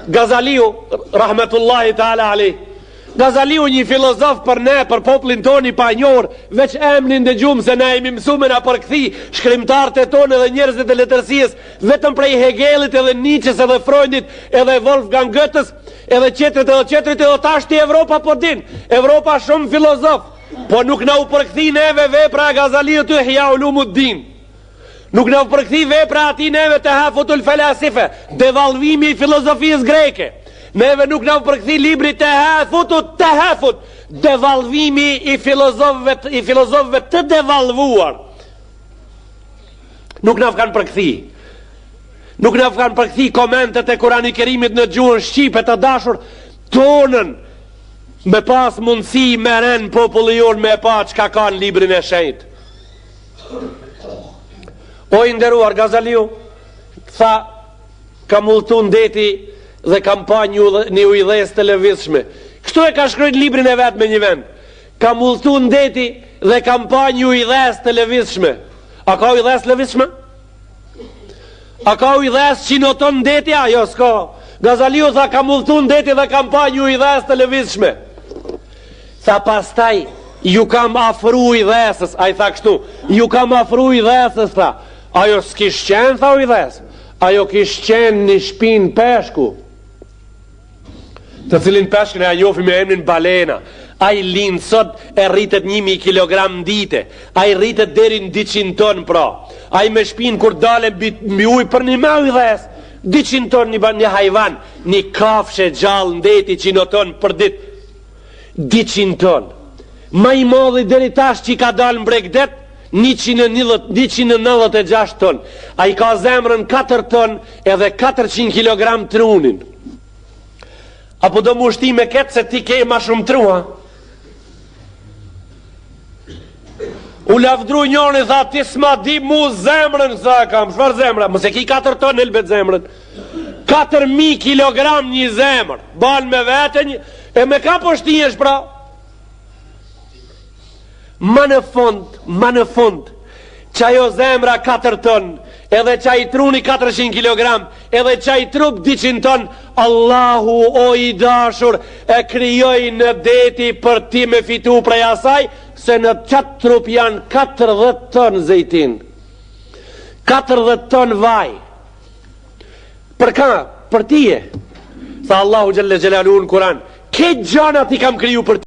Gazaliu, rahmetullahi ta'ala alej, Gazaliu një filozof për ne, për poplin toni pa njohur, veç emnin dhe gjumë se ne jemi mësume na përkthi shkrimtarët e tonë dhe njerëzit e letërsisë vetëm prej Hegelit edhe Nietzsches edhe Freudit edhe Wolfgang Goethes edhe qetrit edhe tashti Evropa po din. Evropa shumë filozof, po nuk na u përkthi neve vepra e Gazaliut të Ihya Ulumuddin. Nuk na u përkthi vepra ati neve të Hafutul Falasife, devalvimi i filozofisë greke. Neve nuk na u përkthi libri të Hafut, devalvimi i filozofëve të devalvuar. Nuk na kanë përkthi. Nuk na kanë përkthi komentet e Kurani Kerimit në gjuhën shqipe të dashur tonën, me pas mundësi meren populli jonë me pa çka ka në librin e shenjtë. O i nderuar, Gazaliu tha ka mulltu ndeti dhe kam pa një ujdhes të lëvizshme. Kështu e ka shkruajtur librin e vet me një vend. Ka mulltu ndeti dhe kam pa një ujdhes të lëvizshme. A ka ujdhes lëvizshme? A ka ujdhes që noton ndeti? Jo, s'ka. Gazaliu tha ka mulltu ndeti dhe kam pa një ujdhes të lëvizshme. Tha pastaj ju kam afru ujdhesës. A i tha kështu, ju kam afru ujdhesës, tha. Ajo s'kish qenë, tha ujdhes. Ajo kish qenë një shpinë peshku, të cilin peshkën e a njofi me emrin balena. A i linë sot e rritet 1000 kilogram dite. A i rritet deri në 200 ton pra. A i me shpinë kur dale mbi ujë për një me ujdhes 200 ton një hajvan, një kafshë gjallë ndeti që në ton për dit 200 ton. Ma i modhi deri tash që i ka dalë në Bregdet 196 ton. A i ka zemrën 4 ton edhe 400 kilogram trunin. Apo do mu shti me ketë se ti ke ma shumë trua? U lavdru njërën, tha ti s'ma di mu zemrën, sa kam, shfar zemrën? Mëse ki 4 ton elbet zemrën. 4000 kilogram një zemrë, balë me vetën, e me ka po shtijesh pra? Ma në fund, që ajo zemra 4 ton, edhe që i truni 400 kilogram, edhe që i trup 200 ton, Allahu o i dashur e kryoj në deti për ti me fitu prej asaj, se në qatë trup janë 40 ton zejtin, 40 ton vaj. Për ka? Për tije. Tha Allahu Gjelle Gjelalu në Kuran, ke gjana ti kam kriju për ti.